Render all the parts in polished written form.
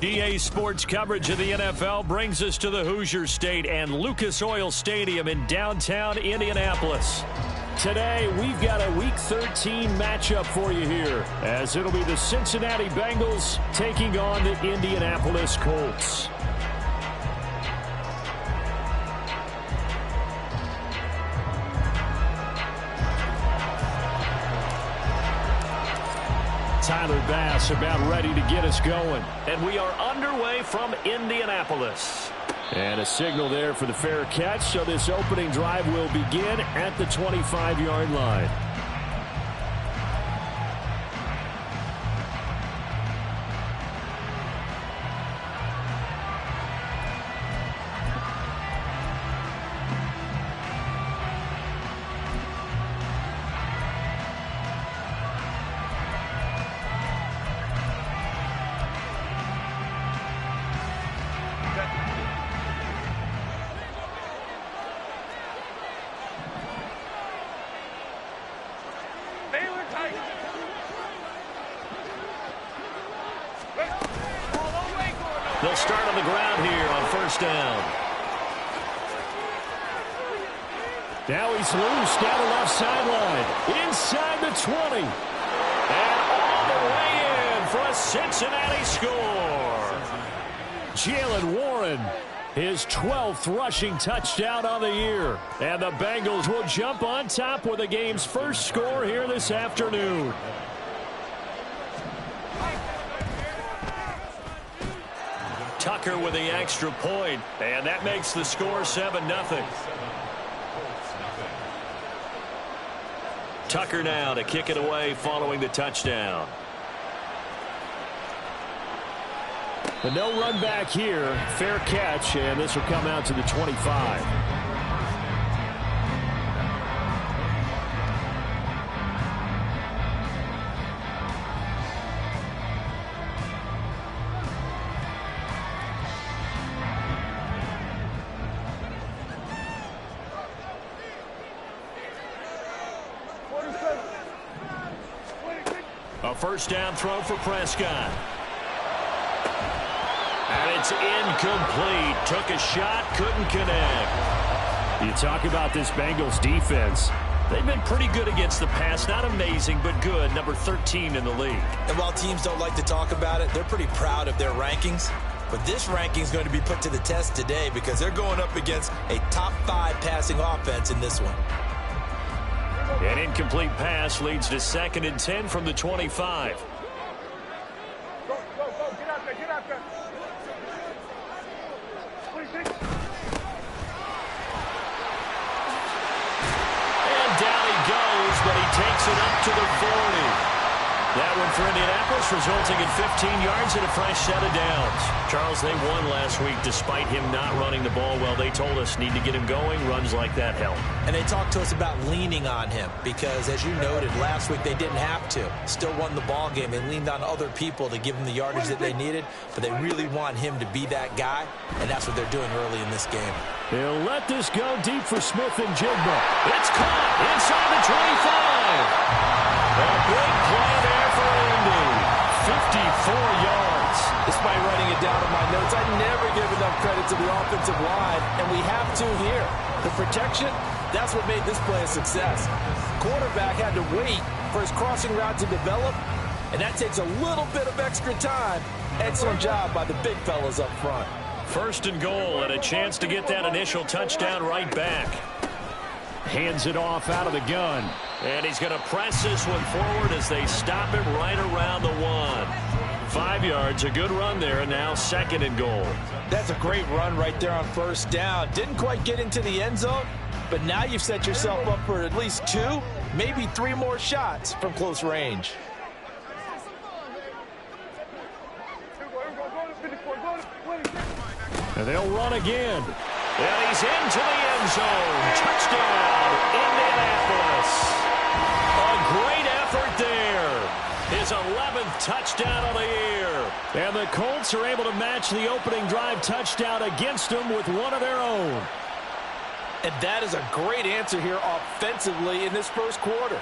EA Sports coverage of the NFL brings us to the Hoosier State and Lucas Oil Stadium in downtown Indianapolis. Today, we've got a Week 13 matchup for you here, as it'll be the Cincinnati Bengals taking on the Indianapolis Colts. Tyler Bass about ready to get us going. And we are underway from Indianapolis. And a signal there for the fair catch, so this opening drive will begin at the 25-yard line. They'll start on the ground here on first down. Now he's loose down the left sideline. Inside the 20. And all the way in for a Cincinnati score. Jalen Warren, his 12th rushing touchdown on the year. And the Bengals will jump on top with the game's first score here this afternoon. Tucker with the extra point, and that makes the score 7-0. Tucker now to kick it away following the touchdown. But no run back here. Fair catch, and this will come out to the 25. A first down throw for Prescott. And it's incomplete. Took a shot, couldn't connect. You talk about this Bengals defense. They've been pretty good against the pass. Not amazing, but good. Number 13 in the league. And while teams don't like to talk about it, they're pretty proud of their rankings. But this ranking is going to be put to the test today because they're going up against a top 5 passing offense in this one. An incomplete pass leads to 2nd and 10 from the 25. Go, get out there, get out there. And down he goes, but he takes it up to the 40. That one for Indianapolis, resulting in 15 yards and a fresh set of downs. Charles, they won last week despite him not running the ball well. They told us need to get him going. Runs like that help. And they talked to us about leaning on him because, as you noted, last week they didn't have to. Still won the ball game. They leaned on other people to give them the yardage that they needed, but they really want him to be that guy, and that's what they're doing early in this game. They'll let this go deep for Smith and Jigba. It's caught inside the 25. A big play there for Indy. 54 yards. Despite writing it down in my notes, I never give enough credit to the offensive line, and we have to here. The protection, that's what made this play a success. Quarterback had to wait for his crossing route to develop, and that takes a little bit of extra time. Excellent job by the big fellas up front. First and goal, and a chance to get that initial touchdown right back. Hands it off out of the gun. And he's going to press this one forward as they stop him right around the 1. 5 yards, a good run there, and now 2nd and goal. That's a great run right there on first down. Didn't quite get into the end zone, but now you've set yourself up for at least 2, maybe 3 more shots from close range. And they'll run again. And he's into the end zone. Touchdown, Indianapolis. A great effort there. His 11th touchdown of the year. And the Colts are able to match the opening drive touchdown against them with one of their own. And that is a great answer here offensively in this first quarter.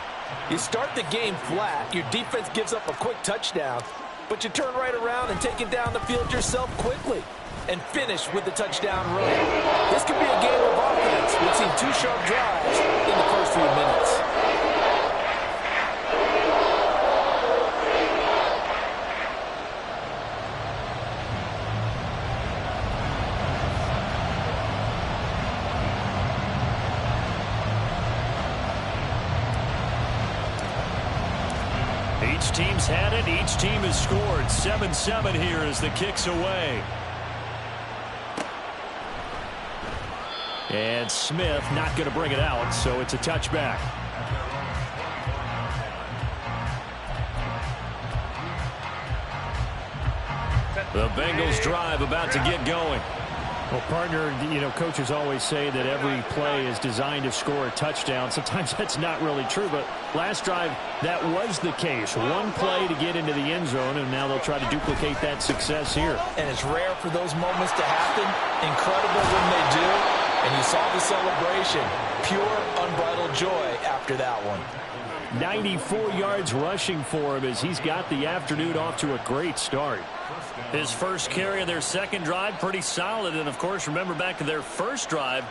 You start the game flat. Your defense gives up a quick touchdown. but you turn right around and take it down the field yourself quickly and finish with the touchdown run. This could be a game of offense. We've seen 2 sharp drives in the first few minutes. Each team's had it. Each team has scored. 7-7 here as the kick's away. And Smith not going to bring it out, so it's a touchback. The Bengals drive about to get going. Well, partner, you know, coaches always say that every play is designed to score a touchdown. Sometimes that's not really true, but last drive, that was the case. One play to get into the end zone, and now they'll try to duplicate that success here. And it's rare for those moments to happen. Incredible when they do. And you saw the celebration. Pure, unbridled joy after that one. 94 yards rushing for him as he's got the afternoon off to a great start. His first carry of their second drive, pretty solid. And, of course, remember back to their first drive,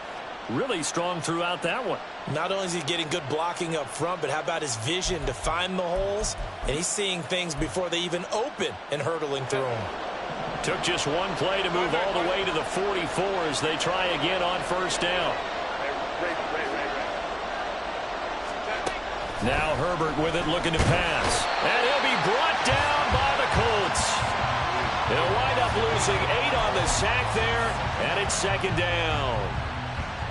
really strong throughout that one. Not only is he getting good blocking up front, but how about his vision to find the holes? And he's seeing things before they even open and hurdling through them. Took just one play to move all the way to the 44 as they try again on first down. Now Herbert with it, looking to pass. And he'll be brought down by the Colts. They'll wind up losing 8 on the sack there, and it's second down.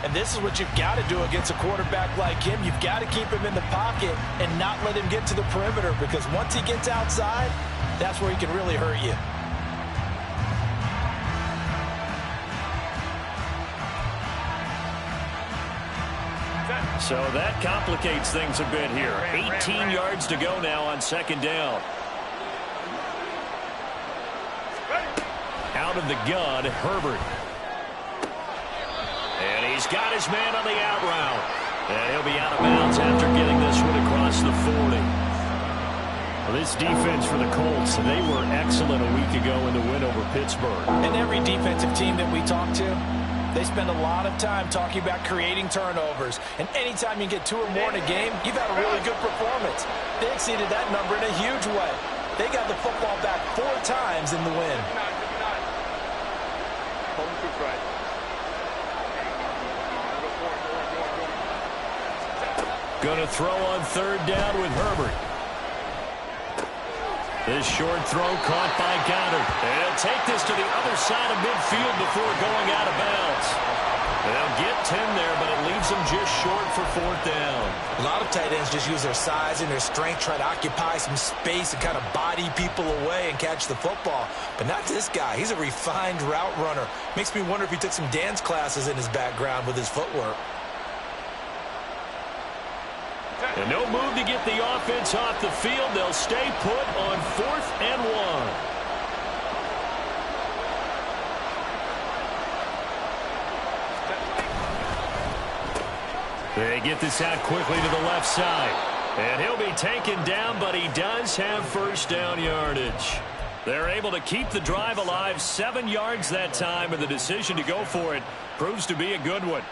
And this is what you've got to do against a quarterback like him. You've got to keep him in the pocket and not let him get to the perimeter, because once he gets outside, that's where he can really hurt you. So that complicates things a bit here. 18 yards to go now on second down. Out of the gun, Herbert. And he's got his man on the out route. And he'll be out of bounds after getting this one across the 40. Well, this defense for the Colts, they were excellent a week ago in the win over Pittsburgh. And every defensive team that we talk to, they spend a lot of time talking about creating turnovers. And anytime you get 2 or more in a game, you've had a really good performance. They exceeded that number in a huge way. They got the football back 4 times in the win. Going to throw on third down with Herbert. This short throw caught by Goddard. And he'll take this to the other side of midfield before going out of bounds. They'll get 10 there, but it leaves them just short for fourth down. A lot of tight ends just use their size and their strength, try to occupy some space and kind of body people away and catch the football. But not this guy. He's a refined route runner. Makes me wonder if he took some dance classes in his background with his footwork. And no move to get the offense off the field. They'll stay put on 4th and 1. They get this out quickly to the left side. And he'll be taken down, but he does have first down yardage. They're able to keep the drive alive, 7 yards that time, and the decision to go for it proves to be a good one.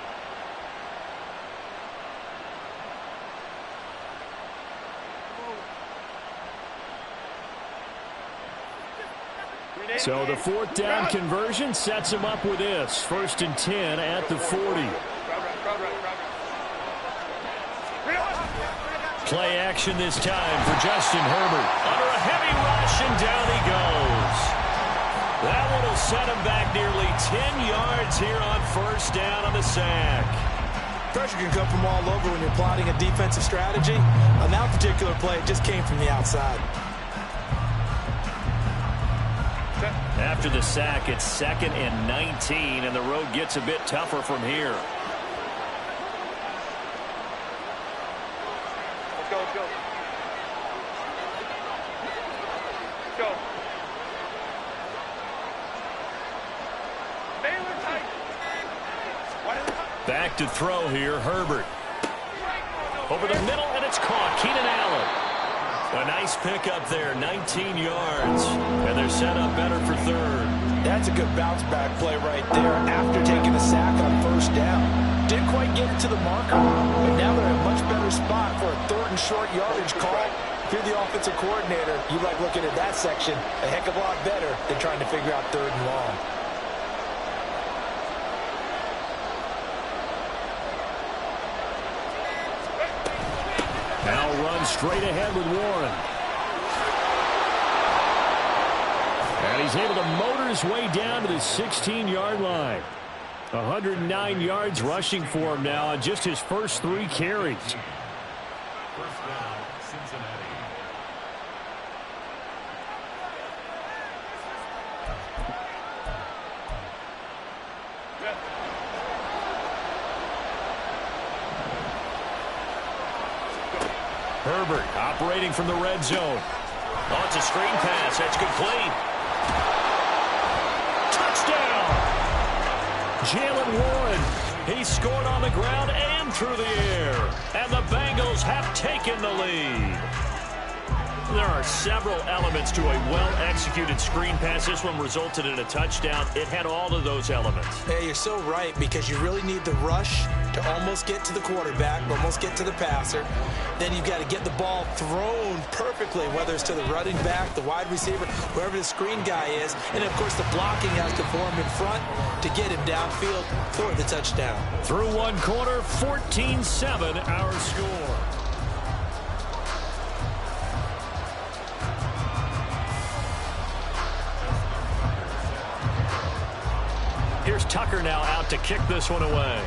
So the 4th down conversion sets him up with this. 1st and 10 at the 40. Play action this time for Justin Herbert. Under a heavy rush, and down he goes. That one will set him back nearly 10 yards here on first down on the sack. Pressure can come from all over when you're plotting a defensive strategy. On that particular play, it just came from the outside. After the sack, it's 2nd and 19, and the road gets a bit tougher from here. Let's go, let's go. Let's go. Baylor tight. Back to throw here, Herbert. Over the middle, and it's caught. Keenan Allen. A nice pickup there, 19 yards. And they're set up better for third. That's a good bounce-back play right there after taking a sack on first down. Didn't quite get it to the marker, but now they're in a much better spot for a third and short yardage call. If you're the offensive coordinator, you like looking at that section a heck of a lot better than trying to figure out third and long. Now runs straight ahead with Warren. And he's able to motor his way down to the 16-yard line. 109 yards rushing for him now on just his first 3 carries. First down, Cincinnati. Herbert operating from the red zone. Oh, it's a screen pass. That's complete. Touchdown! Jalen Warren. He scored on the ground and through the air. And the Bengals have taken the lead. There are several elements to a well-executed screen pass. This one resulted in a touchdown. It had all of those elements. Yeah, you're so right, because you really need the rush to almost get to the quarterback, almost get to the passer. Then you've got to get the ball thrown perfectly, whether it's to the running back, the wide receiver, wherever the screen guy is. And, of course, the blocking has to form in front to get him downfield for the touchdown. Through one quarter, 14-7 our score. Here's Tucker now out to kick this one away.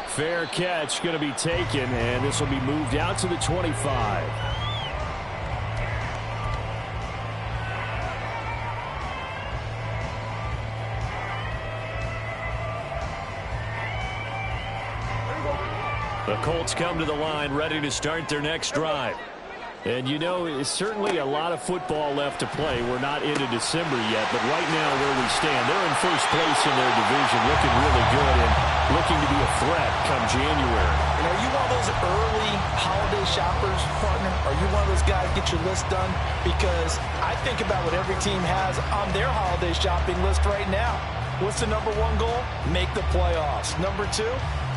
Fair catch going to be taken, and this will be moved out to the 25. The Colts come to the line ready to start their next drive. And, you know, it's certainly a lot of football left to play. We're not into December yet, but right now where we stand, they're in first place in their division, looking really good and looking to be a threat come January. And are you one of those early holiday shoppers, partner? Are you one of those guys get your list done? Because I think about what every team has on their holiday shopping list right now. What's the number 1 goal? Make the playoffs. Number 2,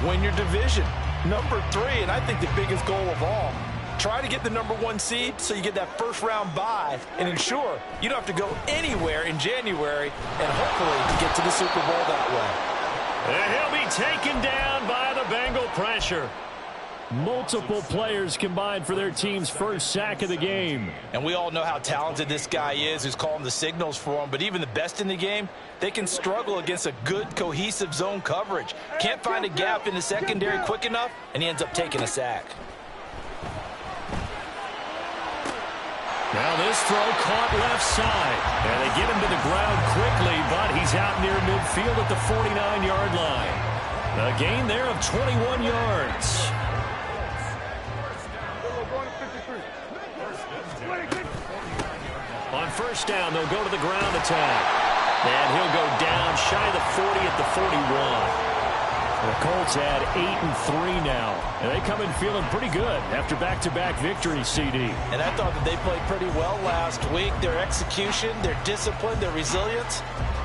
win your division. Number 3, and I think the biggest goal of all, try to get the number 1 seed so you get that first-round bye and ensure you don't have to go anywhere in January and hopefully get to the Super Bowl that way. And he'll be taken down by the Bengal pressure. Multiple players combined for their team's first sack of the game. And we all know how talented this guy is who's calling the signals for him, but even the best in the game, they can struggle against a good, cohesive zone coverage. Can't find a gap in the secondary quick enough, and he ends up taking a sack. Now this throw caught left side. And they get him to the ground quickly, but he's out near midfield at the 49-yard line. A gain there of 21 yards. On first down, they'll go to the ground attack. And he'll go down shy of the 40 at the 41. The Colts had 8-3 now, and they come in feeling pretty good after back-to-back victories, CD. And I thought that they played pretty well last week. Their execution, their discipline, their resilience,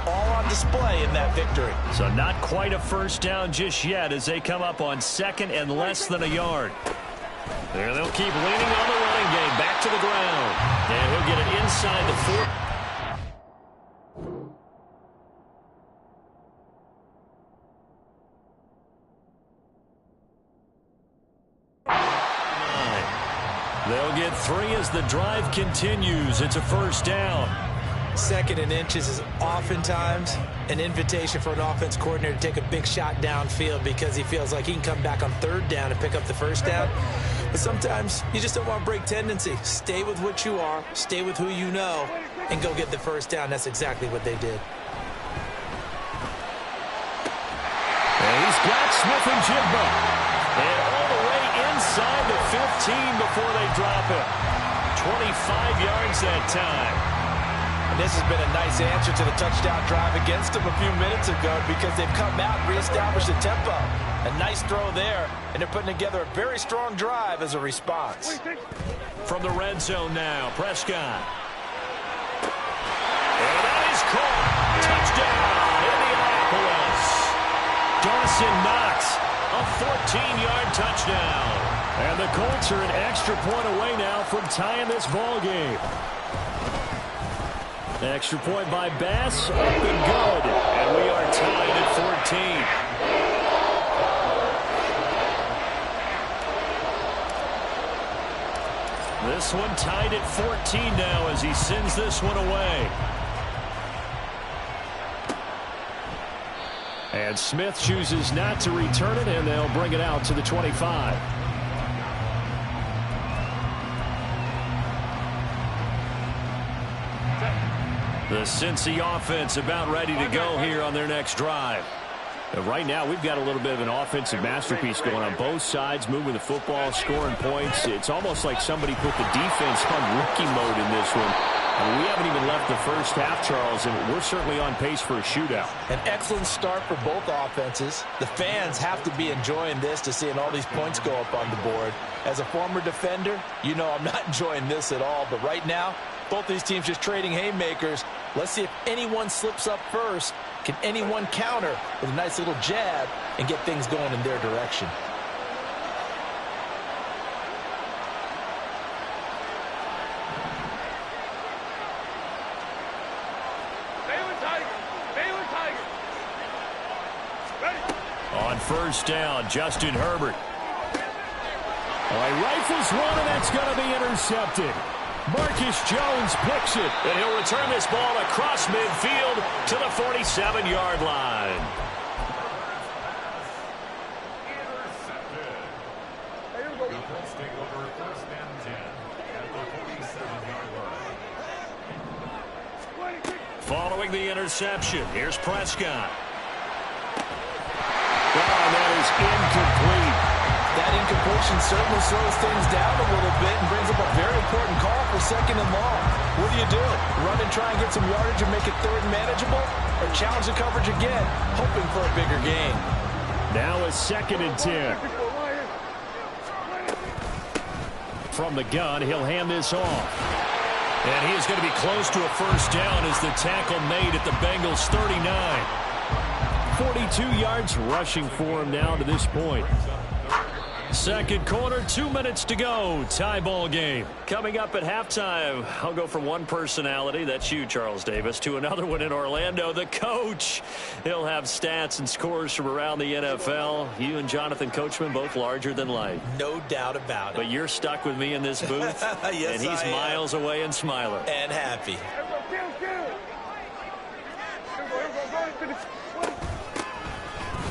all on display in that victory. So not quite a first down just yet as they come up on second and less than a yard. And they'll keep leaning on the running game back to the ground. And he'll get it inside the 4. They'll get 3 as the drive continues. It's a first down. Second and inches is oftentimes an invitation for an offense coordinator to take a big shot downfield because he feels like he can come back on third down and pick up the first down. But sometimes you just don't want to break tendency. Stay with what you are, stay with who you know, and go get the first down. That's exactly what they did. And he's got Smith-Njigba. And all the way inside the 15 before they drop him. 25 yards that time. And this has been a nice answer to the touchdown drive against them a few minutes ago because they've come out and reestablished the tempo. A nice throw there, and they're putting together a very strong drive as a response. From the red zone now, Prescott. And that is caught. Touchdown, Indianapolis. Dawson Knox, a 14-yard touchdown. And the Colts are an extra point away now from tying this ball game. Extra point by Bass, up and good. And we are tied at 14. This one tied at 14 now as he sends this one away. And Smith chooses not to return it, and they'll bring it out to the 25. The Cincy offense about ready to go here on their next drive. Right now, we've got a little bit of an offensive masterpiece going on both sides, moving the football, scoring points. It's almost like somebody put the defense on rookie mode in this one. We haven't even left the first half, Charles, and we're certainly on pace for a shootout. An excellent start for both offenses. The fans have to be enjoying this to seeing all these points go up on the board. As a former defender, you know I'm not enjoying this at all. But right now, both these teams just trading haymakers. Let's see if anyone slips up first. Can anyone counter with a nice little jab and get things going in their direction? On first down, Justin Herbert. He rifles one, and that's going to be intercepted. Marcus Jones picks it, and he'll return this ball across midfield to the 47-yard line. Following the interception, here's Prescott. And that is incomplete. That incompletion certainly slows things down a little bit and brings up a very important call for second and long. What do? Run and try and get some yardage and make it third and manageable? Or challenge the coverage again, hoping for a bigger gain? Now a 2nd and 10. From the gun, he'll hand this off. And he is going to be close to a first down as the tackle made at the Bengals' 39. 42 yards rushing for him now to this point. Second quarter, 2 minutes to go. Tie ball game. Coming up at halftime, I'll go from one personality, that's you, Charles Davis, to another one in Orlando, the coach. He'll have stats and scores from around the NFL. You and Jonathan Coachman, both larger than life. No doubt about it. But you're stuck with me in this booth. Yes, and he's miles away and smiling. And happy.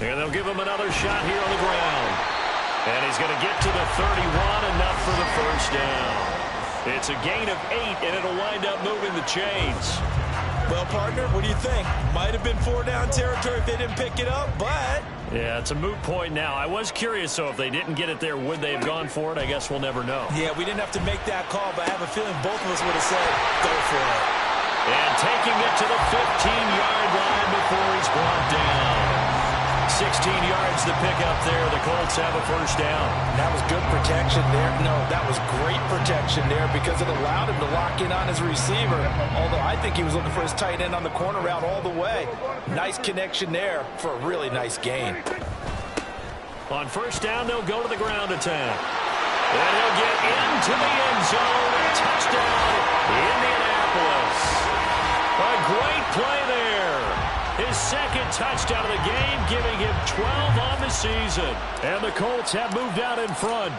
And they'll give him another shot here on the ground. And he's going to get to the 31, enough for the first down. It's a gain of 8, and it'll wind up moving the chains. Well, partner, what do you think? Might have been 4-down territory if they didn't pick it up, but... Yeah, it's a moot point now. I was curious, so if they didn't get it there, would they have gone for it? I guess we'll never know. Yeah, we didn't have to make that call, but I have a feeling both of us would have said, go for it. And taking it to the 15-yard line before he's brought down. 16 yards to pick up there. The Colts have a first down. That was good protection there. No, that was great protection there because it allowed him to lock in on his receiver. Although I think he was looking for his tight end on the corner route all the way. Nice connection there for a really nice gain. On first down, they'll go to the ground attack. And he'll get into the end zone. Touchdown, Indianapolis. A great play there. His second touchdown of the game, giving him 12 on the season. And the Colts have moved out in front.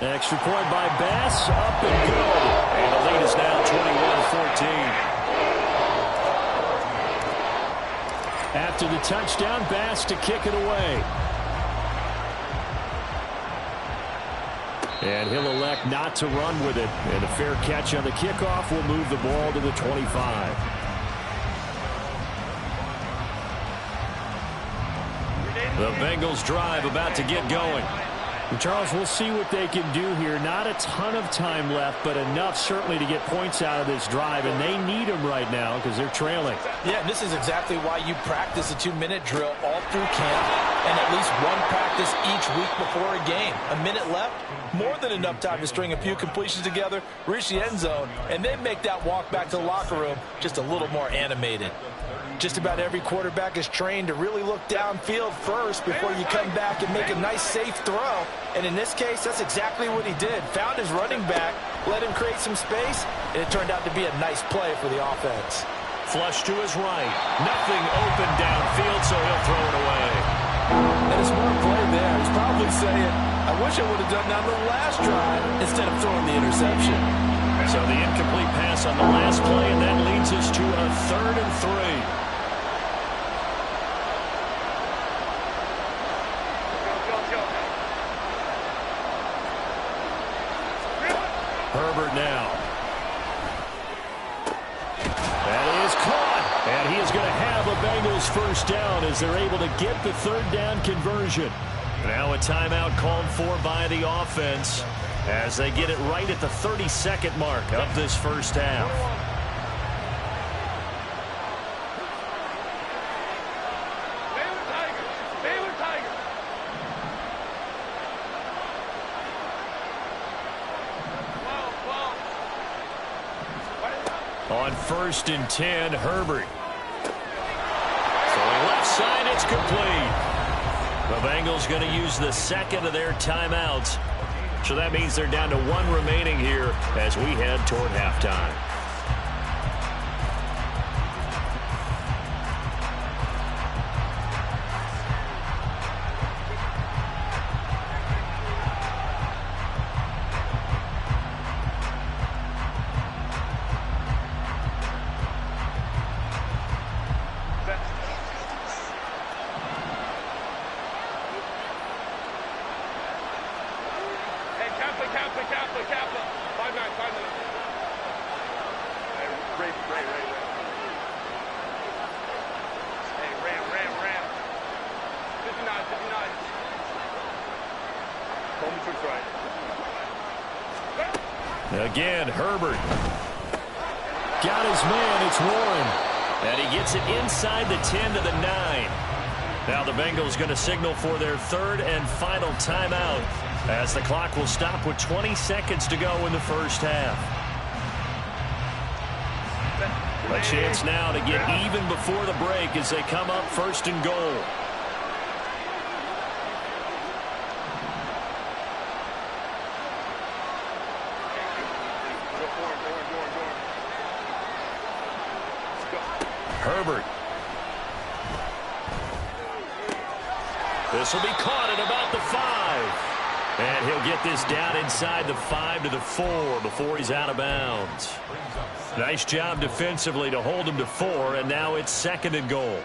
Extra point by Bass, up and good. And the lead is now 21-14. After the touchdown, Bass to kick it away. And he'll elect not to run with it. And a fair catch on the kickoff will move the ball to the 25. The Bengals drive about to get going. And Charles, we'll see what they can do here. Not a ton of time left, but enough certainly to get points out of this drive, and they need them right now because they're trailing. Yeah, and this is exactly why you practice a 2-minute drill all through camp and at least one practice each week before a game. A minute left, more than enough time to string a few completions together, reach the end zone, and then make that walk back to the locker room just a little more animated. Just about every quarterback is trained to really look downfield first before you come back and make a nice, safe throw. And in this case, that's exactly what he did. Found his running back, let him create some space, and it turned out to be a nice play for the offense. Flush to his right. Nothing open downfield, so he'll throw it away. And a smart play there. He's probably saying, I wish I would have done that on the last drive instead of throwing the interception. So the incomplete pass on the last play, and that leads us to a 3rd and 3. Herbert now. That is caught. And he is going to have a Bengals first down as they're able to get the 3rd down conversion. Now a timeout called for by the offense as they get it right at the 32nd mark of this first half. On 1st and 10, Herbert. Throwing left side, it's complete. The Bengals going to use the 2nd of their timeouts. So that means they're down to 1 remaining here as we head toward halftime. Again, Herbert. Got his man, it's Warren. And he gets it inside the 10 to the 9. Now the Bengals going to signal for their 3rd and final timeout as the clock will stop with 20 seconds to go in the first half. A chance now to get even before the break as they come up 1st and goal. Herbert. This will be caught at about the 5. And he'll get this down inside the 5 to the 4 before he's out of bounds. Nice job defensively to hold him to 4, and now it's 2nd and goal.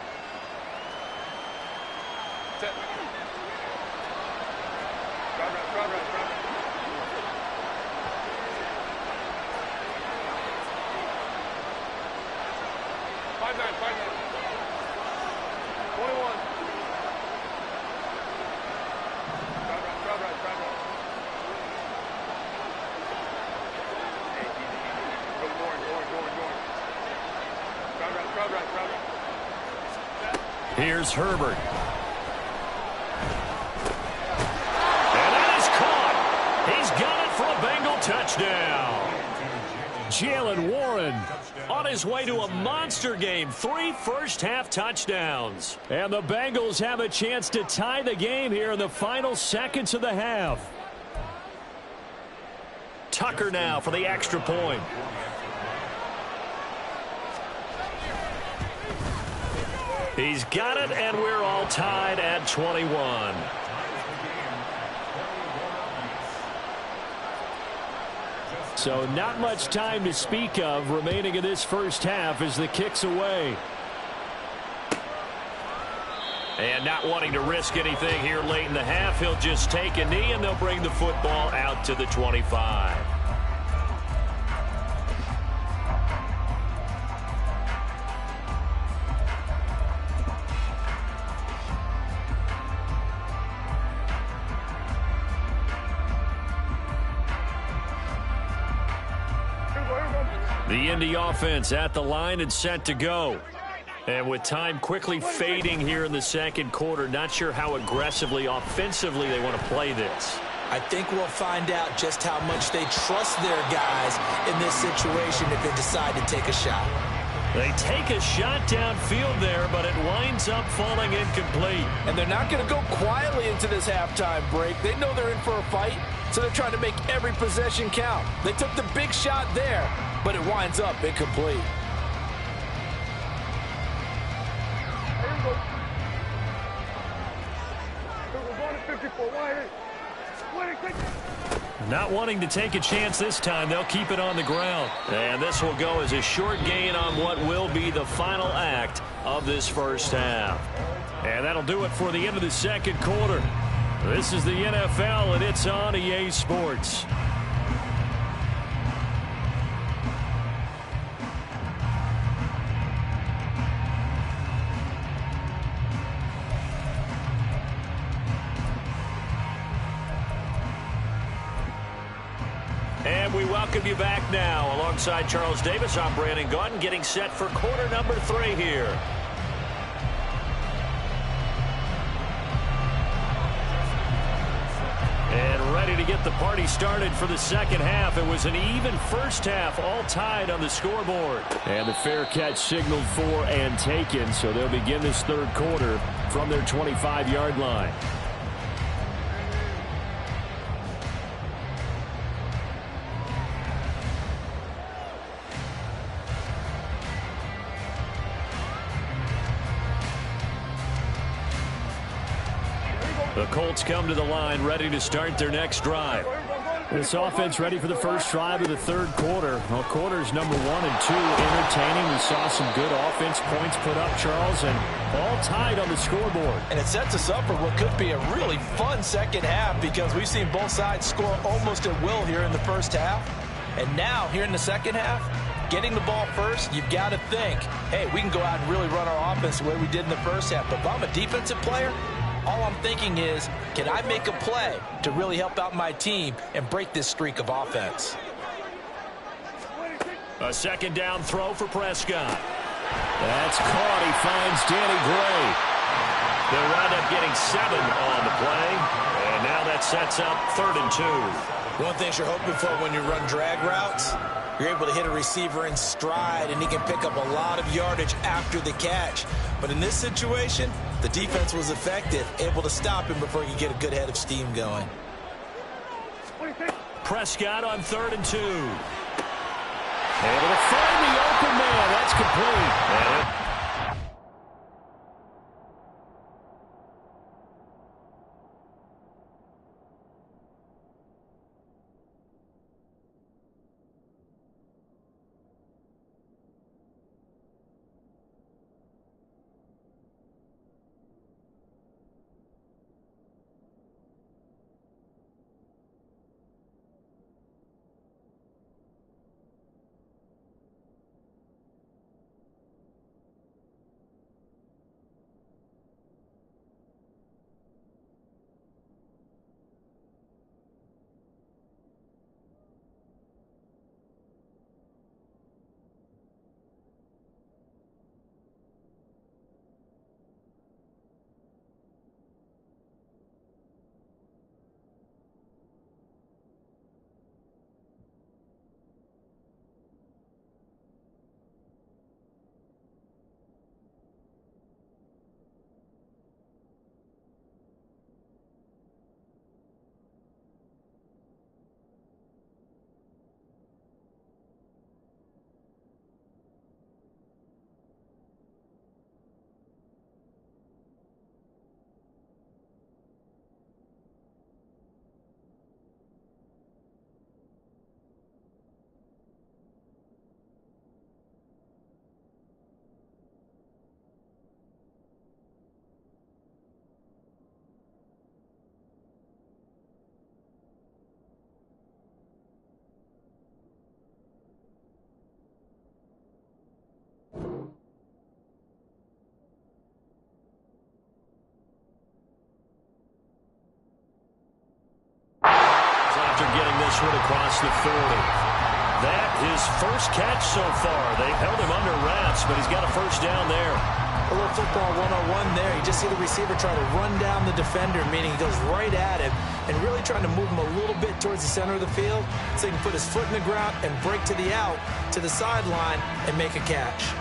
Here's Herbert. And that is caught. He's got it for a Bengal touchdown. Jalen Warren on his way to a monster game. 3 first-half touchdowns. And the Bengals have a chance to tie the game here in the final seconds of the half. Tucker now for the extra point. He's got it, and we're all tied at 21. So not much time to speak of remaining in this first half as the kick's away. And not wanting to risk anything here late in the half, he'll just take a knee, and they'll bring the football out to the 25. The Indy offense at the line and set to go. And with time quickly fading here in the second quarter, not sure how aggressively, offensively they want to play this. I think we'll find out just how much they trust their guys in this situation if they decide to take a shot. They take a shot downfield there, but it winds up falling incomplete. And they're not going to go quietly into this halftime break. They know they're in for a fight, so they're trying to make every possession count. They took the big shot there, but it winds up incomplete. Not wanting to take a chance this time, they'll keep it on the ground. And this will go as a short gain on what will be the final act of this first half. And that'll do it for the end of the second quarter. This is the NFL, and it's on EA Sports. And we welcome you back now. Alongside Charles Davis, I'm Brandon Gaudin, getting set for quarter number 3 here. And ready to get the party started for the second half. It was an even first half, all tied on the scoreboard. And the fair catch signaled for and taken, so they'll begin this third quarter from their 25-yard line. The Colts come to the line ready to start their next drive. This offense ready for the first drive of the third quarter. Well, quarters number 1 and 2 entertaining. We saw some good offense points put up, Charles, and all tied on the scoreboard. And it sets us up for what could be a really fun second half because we've seen both sides score almost at will here in the first half. And now, here in the second half, getting the ball first, you've got to think, hey, we can go out and really run our offense the way we did in the first half. But if I'm a defensive player, all I'm thinking is, can I make a play to really help out my team and break this streak of offense? A second down throw for Prescott. That's caught. He finds Danny Gray. They'll wind up getting 7 on the play. And now that sets up 3rd and 2. One thing you're hoping for when you run drag routes, you're able to hit a receiver in stride, and he can pick up a lot of yardage after the catch. But in this situation, the defense was effective, able to stop him before he could get a good head of steam going. Prescott on 3rd and 2. Able to find the open man. That's complete. After getting this one across the 40. that his first catch so far. They've held him under wraps, but he's got a first down there. A little football 101 there. You just see the receiver trying to run down the defender, meaning he goes right at him and really trying to move him a little bit towards the center of the field so he can put his foot in the ground and break to the out, to the sideline, and make a catch.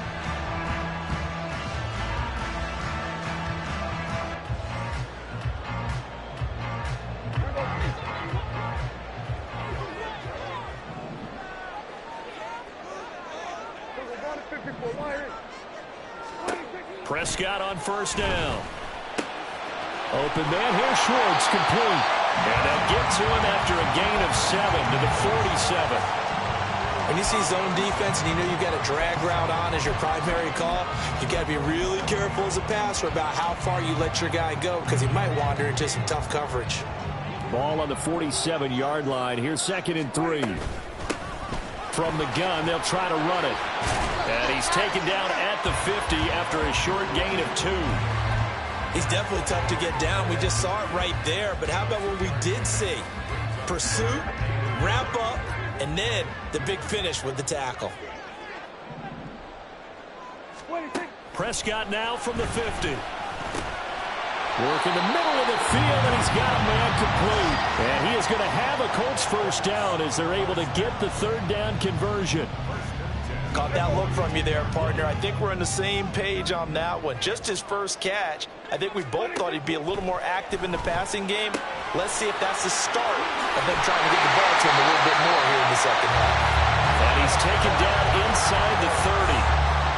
Prescott on first down. Open man here, Schwartz, complete. And they'll get to him after a gain of 7 to the 47. When you see zone defense and you know you've got a drag route on as your primary call, you've got to be really careful as a passer about how far you let your guy go because he might wander into some tough coverage. Ball on the 47-yard line. Here's 2nd and 3. From the gun, they'll try to run it. And he's taken down at the 50 after a short gain of 2. He's definitely tough to get down. We just saw it right there. But how about what we did see? Pursuit, wrap up, and then the big finish with the tackle. Prescott now from the 50. Work in the middle of the field, and he's got a man complete. And he is going to have a Colts first down as they're able to get the 3rd down conversion. Caught that look from you there, partner. I think we're on the same page on that one. Just his first catch. I think we both thought he'd be a little more active in the passing game. Let's see if that's the start of them trying to get the ball to him a little bit more here in the second half. And he's taken down inside the 30.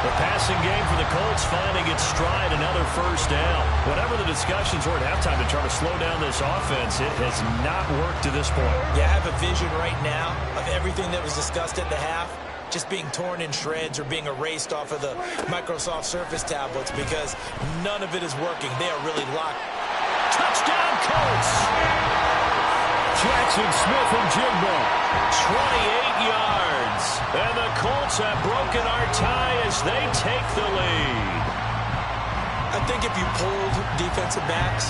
The passing game for the Colts finding its stride, another first down. Whatever the discussions were at halftime to try to slow down this offense, it has not worked to this point. Yeah, I have a vision right now of everything that was discussed at the half just being torn in shreds or being erased off of the Microsoft Surface tablets because none of it is working. They are really locked. Touchdown, Colts! Jackson Smith and Jigba, 28 yards. And the Colts have broken our tie as they take the lead. I think if you polled defensive backs,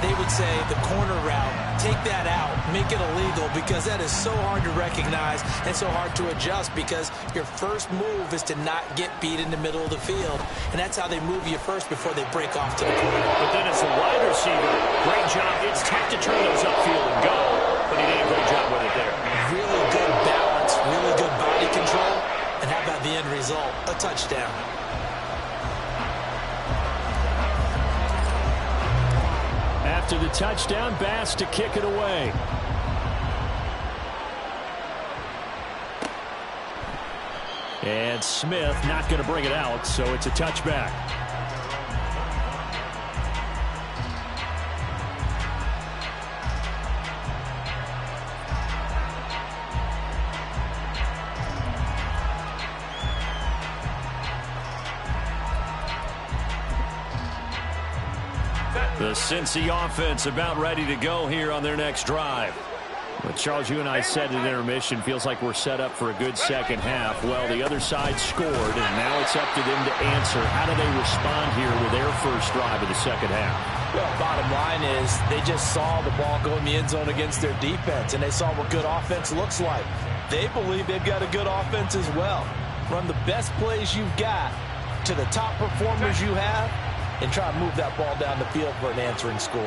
they would say the corner route, take that out, make it illegal because that is so hard to recognize and so hard to adjust because your first move is to not get beat in the middle of the field. And that's how they move you first before they break off to the corner. But then as a wide receiver, great job. It's tough to turn those upfield and go, but he did a great job with it there. Really good balance, really good body control. And how about the end result? A touchdown. After the touchdown, Bass to kick it away. And Smith not going to bring it out, so it's a touchback. The Cincy offense about ready to go here on their next drive. But Charles, you and I said at intermission, feels like we're set up for a good second half. Well, the other side scored, and now it's up to them to answer. How do they respond here with their first drive of the second half? Well, bottom line is they just saw the ball go in the end zone against their defense, and they saw what good offense looks like. They believe they've got a good offense as well. Run the best plays you've got to the top performers you have, and try to move that ball down the field for an answering score.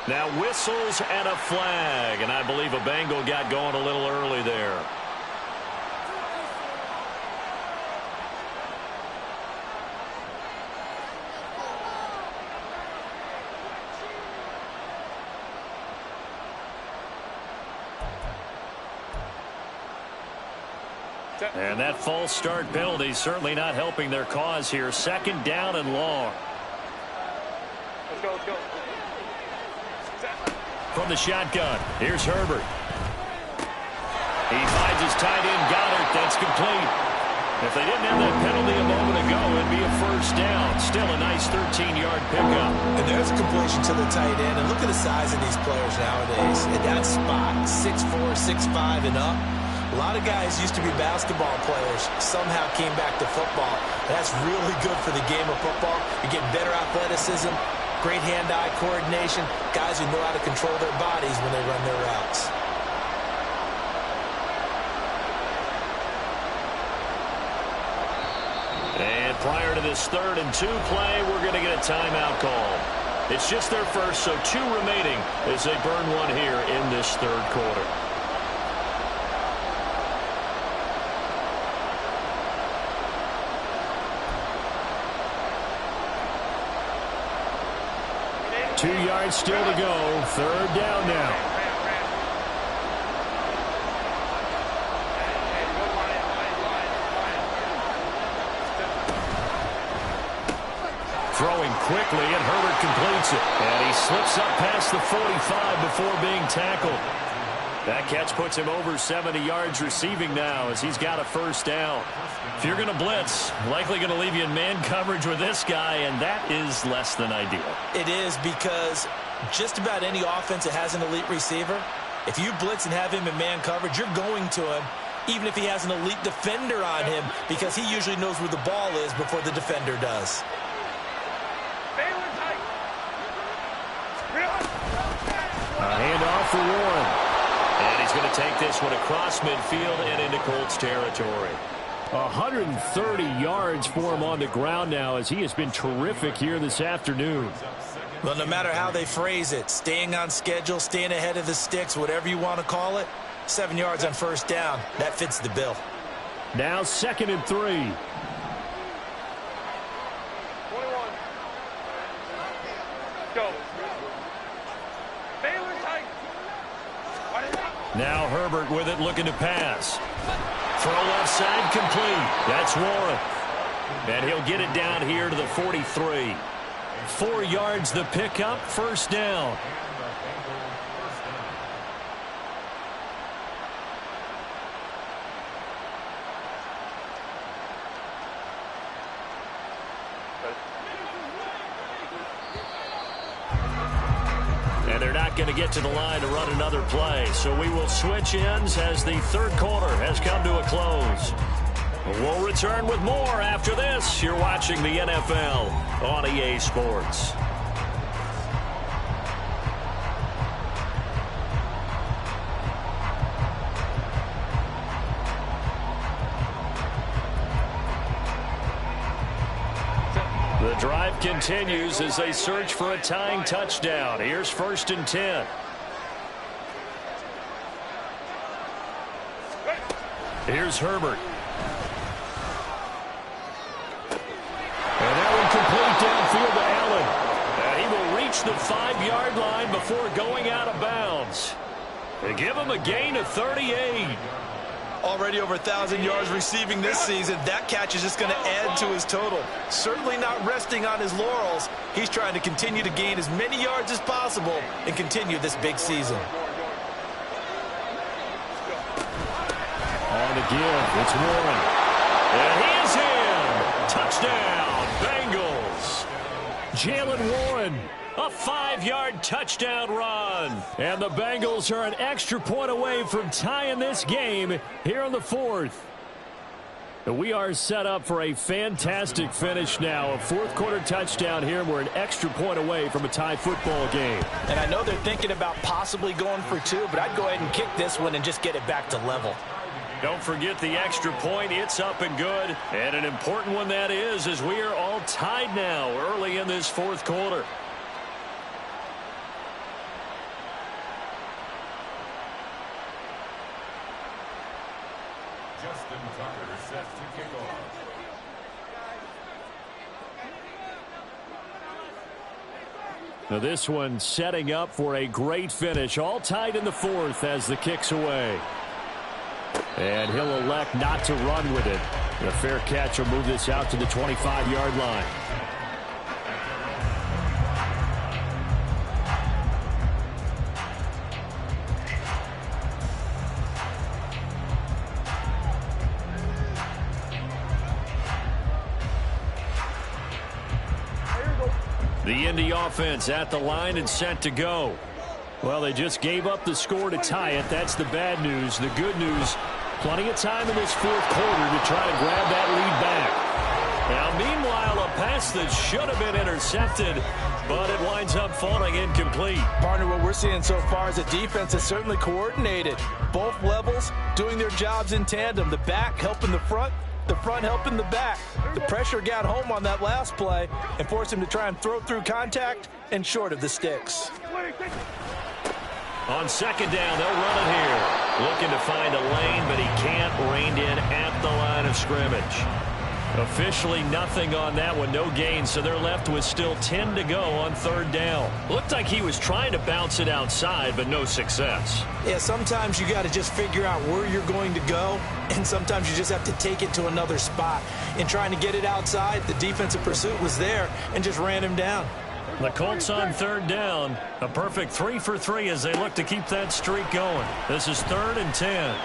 Now whistles and a flag, and I believe a Bengal got going a little early there. And that false start penalty certainly not helping their cause here. 2nd down and long. Let's go, let's go. From the shotgun, here's Herbert. He finds his tight end, Goddard. That's complete. If they didn't have that penalty a moment ago, it'd be a first down. Still a nice 13-yard pickup. And there's a completion to the tight end. And look at the size of these players nowadays. At that spot, 6'4", 6'5", and up. A lot of guys used to be basketball players, somehow came back to football. That's really good for the game of football. You get better athleticism, great hand-eye coordination, guys who know how to control their bodies when they run their routes. And prior to this 3rd and 2 play, we're going to get a timeout call. It's just their first, so 2 remaining as they burn one here in this 3rd quarter. Two yards still to go. 3rd down now. Throwing quickly, and Herbert completes it. And he slips up past the 45 before being tackled. That catch puts him over 70 yards receiving now as he's got a 1st down. If you're going to blitz, likely going to leave you in man coverage with this guy, and that is less than ideal. It is, because just about any offense that has an elite receiver, if you blitz and have him in man coverage, you're going to him, even if he has an elite defender on him, because he usually knows where the ball is before the defender does. A handoff for Warren. And he's going to take this one across midfield and into Colts territory. 130 yards for him on the ground now, as he has been terrific here this afternoon. Well, no matter how they phrase it, staying on schedule, staying ahead of the sticks, whatever you want to call it, 7 yards on 1st down, that fits the bill. Now 2nd and 3. 21. Go. Baylor tight. Now Herbert with it, looking to pass. Throw left side, complete. That's Warren. And he'll get it down here to the 43. 4 yards the pickup, 1st down. And they're not going to get to the line to run another play. So we will switch ends as the 3rd quarter has come to a close. We'll return with more after this. You're watching the NFL on EA Sports. The drive continues as they search for a tying touchdown. Here's 1st and 10. Here's Herbert. And that one complete downfield to Allen. And he will reach the 5-yard line before going out of bounds. They give him a gain of 38. Already over 1,000 yards receiving this season. That catch is just going to add to his total. Certainly not resting on his laurels. He's trying to continue to gain as many yards as possible and continue this big season. On the give, it's Warren. And he is in. Touchdown, Bengals. Jalen Warren, a 5-yard touchdown run. And the Bengals are an extra point away from tying this game here in the 4th. We are set up for a fantastic finish now. A 4th quarter touchdown here. We're an extra point away from a tie football game. And I know they're thinking about possibly going for 2, but I'd go ahead and kick this one and just get it back to level. Don't forget the extra point. It's up and good. And an important one that is, as we are all tied now early in this 4th quarter. Justin Tucker set to kick off. Now this one setting up for a great finish. All tied in the 4th as the kick's away. And he'll elect not to run with it. And a fair catch will move this out to the 25-yard line. The Indy offense at the line and set to go. Well, they just gave up the score to tie it. That's the bad news. The good news, Plenty of time in this fourth quarter to try to grab that lead back. Now, meanwhile, a pass that should have been intercepted, but it winds up falling incomplete. Partner, what we're seeing so far is a defense that's certainly coordinated. Both levels doing their jobs in tandem. The back helping the front helping the back. The pressure got home on that last play and forced him to try and throw through contact and short of the sticks. On second down, they'll run it here. Looking to find a lane, but he can't. Reined in at the line of scrimmage. Officially nothing on that one, no gain, so they're left with still 10 to go on third down. Looked like he was trying to bounce it outside, but no success. Yeah, sometimes you got to just figure out where you're going to go, and sometimes you just have to take it to another spot. In trying to get it outside, the defensive pursuit was there and just ran him down. The Colts on third down. A perfect 3 for 3 as they look to keep that streak going. This is 3rd and 10.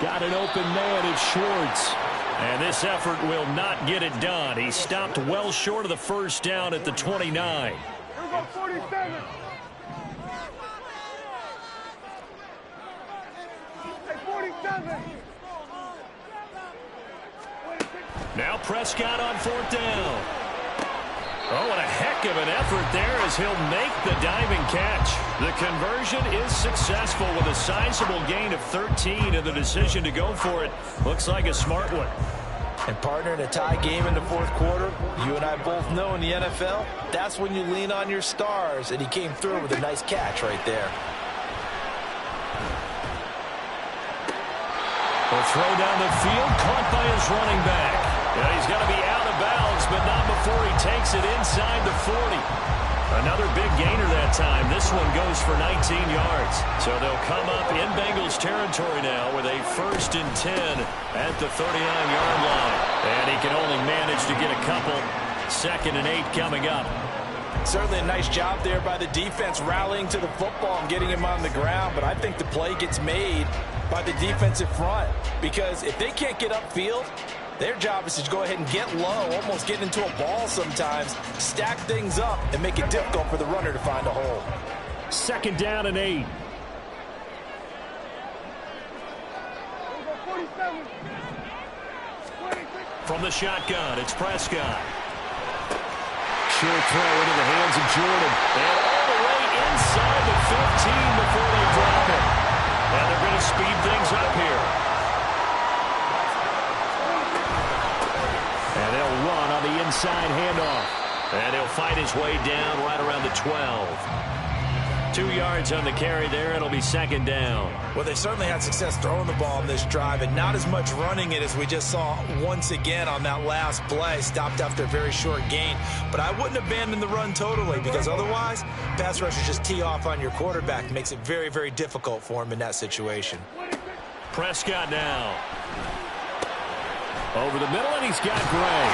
Got an open man, it's Schwartz. And this effort will not get it done. He stopped well short of the first down at the 29. Here we go, 47. Hey, 47. Now Prescott on fourth down. Oh, what a heck of an effort there as he'll make the diving catch. The conversion is successful with a sizable gain of 13, and the decision to go for it looks like a smart one. And partner, in a tie game in the fourth quarter, you and I both know in the NFL, that's when you lean on your stars, and he came through with a nice catch right there. The throw down the field, caught by his running back. Yeah, he's got to be out of bounds, but not before he takes it inside the 40. Another big gainer that time. This one goes for 19 yards. So they'll come up in Bengals territory now with a 1st and 10 at the 39-yard line. And he can only manage to get a couple. 2nd and 8 coming up. Certainly a nice job there by the defense rallying to the football and getting him on the ground, but I think the play gets made by the defensive front, because if they can't get upfield, their job is to go ahead and get low, almost get into a ball sometimes, stack things up, and make it difficult for the runner to find a hole. 2nd down and 8. From the shotgun, it's Prescott. Short throw into the hands of Jordan. And all the way inside the 15 before they drop it. And they're going to speed things up here. And they'll run on the inside handoff. And he'll fight his way down right around the 12. 2 yards on the carry there. It'll be 2nd down. Well, they certainly had success throwing the ball on this drive, and not as much running it as we just saw once again on that last play. Stopped after a very short gain. But I wouldn't abandon the run totally, because otherwise, pass rushers just tee off on your quarterback. It makes it very, very difficult for him in that situation. Prescott now. Over the middle, and he's got Gray.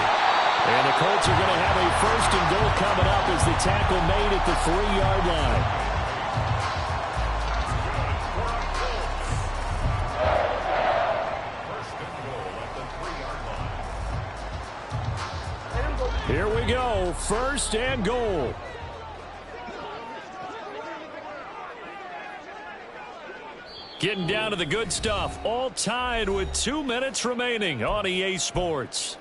And the Colts are going to have a 1st and goal coming up as the tackle made at the 3-yard line. Here we go, 1st and goal. Getting down to the good stuff, all tied with 2 minutes remaining on EA Sports.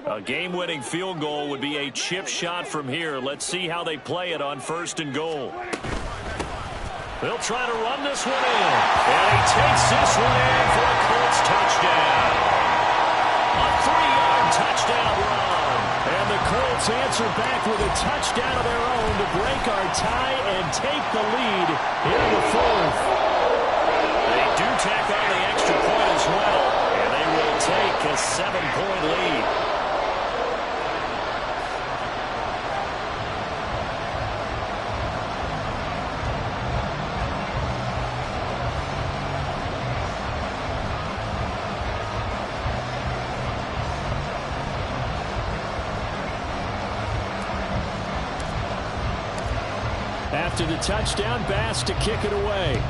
A game-winning field goal would be a chip shot from here. Let's see how they play it on 1st and goal. They'll try to run this one in. And he takes this one in for a Colts touchdown. A 3-yard touchdown run. And the Colts answer back with a touchdown of their own to break our tie and take the lead in the 4th. They do tack on the extra point as well. And they will take a 7-point lead. After the touchdown, Bass to kick it away.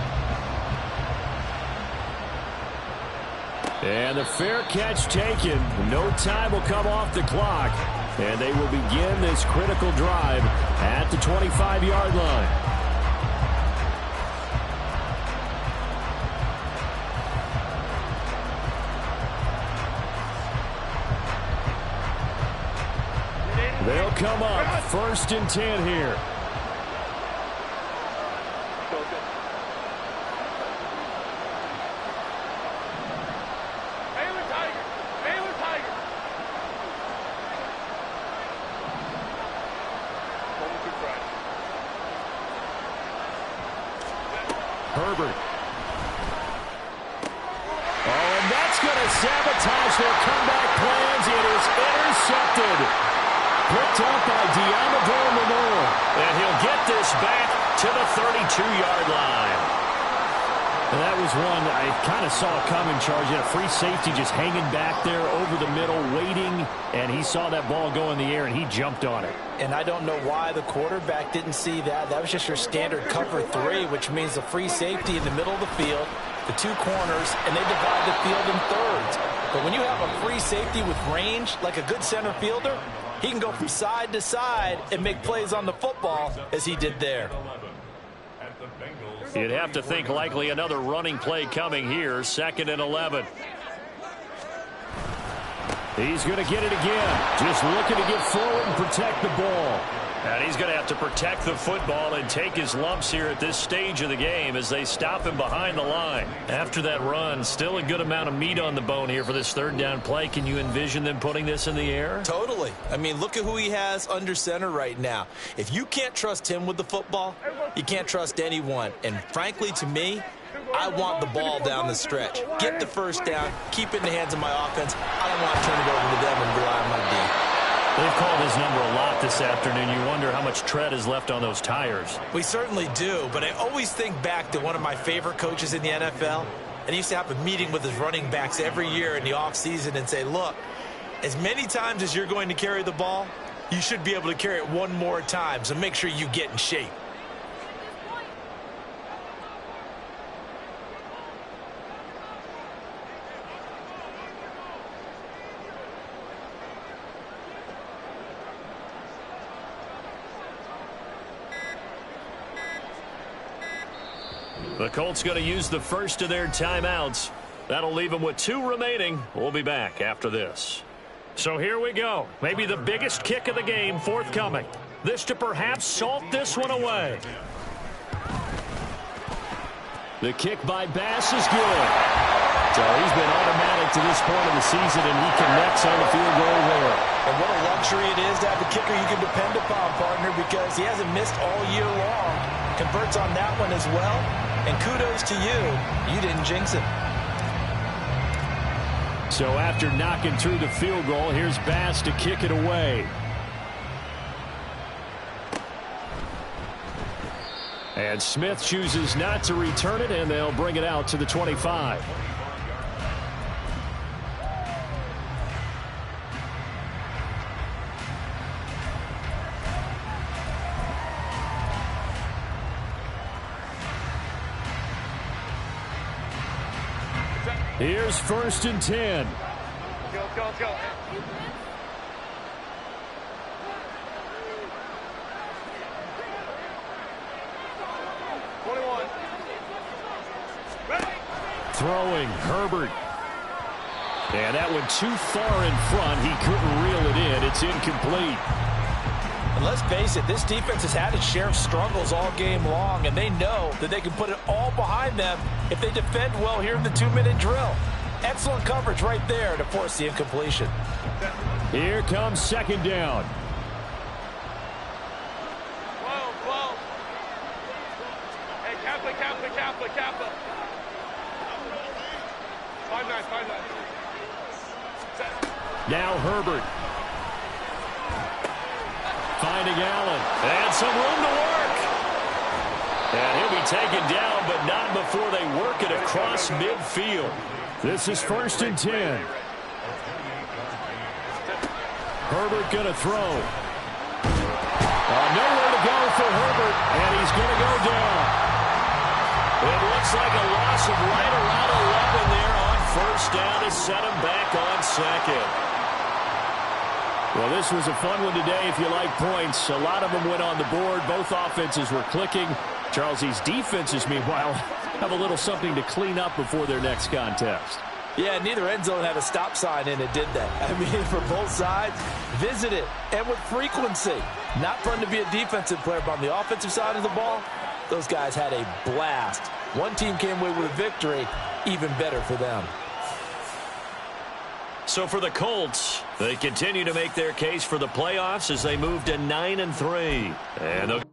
And the fair catch taken. No time will come off the clock. And they will begin this critical drive at the 25-yard line. They'll come up 1st and 10 here. Herbert. Oh, and that's going to sabotage their comeback plans. It is intercepted. Picked up by Diamador Lenore. And he'll get this back to the 32-yard line. And that was one I kind of saw coming, Charge. A free safety just hanging back there over the middle, waiting, and he saw that ball go in the air, and he jumped on it. And I don't know why the quarterback didn't see that. That was just your standard cover 3, which means a free safety in the middle of the field, the 2 corners, and they divide the field in thirds. But when you have a free safety with range, like a good center fielder, he can go from side to side and make plays on the football as he did there. You'd have to think likely another running play coming here, 2nd and 11. He's going to get it again. Just looking to get forward and protect the ball. And he's going to have to protect the football and take his lumps here at this stage of the game as they stop him behind the line. After that run, still a good amount of meat on the bone here for this 3rd down play. Can you envision them putting this in the air? Totally. I mean, look at who he has under center right now. If you can't trust him with the football, you can't trust anyone. And frankly, to me, I want the ball down the stretch. Get the 1st down, keep it in the hands of my offense. I don't want to turn it over to them and rely on my D. They've called his number a lot this afternoon. You wonder how much tread is left on those tires. We certainly do, but I always think back to one of my favorite coaches in the NFL. And he used to have a meeting with his running backs every year in the offseason and say, look, as many times as you're going to carry the ball, you should be able to carry it one more time, so make sure you get in shape. The Colts going to use the first of their timeouts. That'll leave them with 2 remaining. We'll be back after this. So here we go. Maybe the biggest kick of the game forthcoming. This to perhaps salt this one away. The kick by Bass is good. So he's been automatic to this point of the season, and he connects on the field goal there. And what a luxury it is to have a kicker you can depend upon, partner, because he hasn't missed all year long. Converts on that one as well. And kudos to you. You didn't jinx it. So after knocking through the field goal, here's Bass to kick it away. And Smith chooses not to return it, and they'll bring it out to the 25. Here's 1st and 10. Let's go, let's go. Throwing, Herbert. And that went too far in front. He couldn't reel it in. It's incomplete. And let's face it, this defense has had its share of struggles all game long, and they know that they can put it all behind them if they defend well here in the 2-minute drill. Excellent coverage right there to force the incompletion. Here comes 2nd down. Whoa. Hey, Kappa. 5-9. Now Herbert. Finding Allen. And some room to work. And he'll be taken down, but not before they work it across midfield. This is 1st and 10. Herbert going to throw. Nowhere to go for Herbert, and he's going to go down. It looks like a loss of right around 11 there on 1st down to set him back on 2nd. Well, this was a fun one today if you like points. A lot of them went on the board. Both offenses were clicking. Charles, these defenses, meanwhile, have a little something to clean up before their next contest. Yeah, neither end zone had a stop sign in it, did they? I mean, for both sides, visit it, and with frequency. Not fun to be a defensive player, but on the offensive side of the ball, those guys had a blast. One team came away with a victory, even better for them. So for the Colts, they continue to make their case for the playoffs as they move to 9-3. And the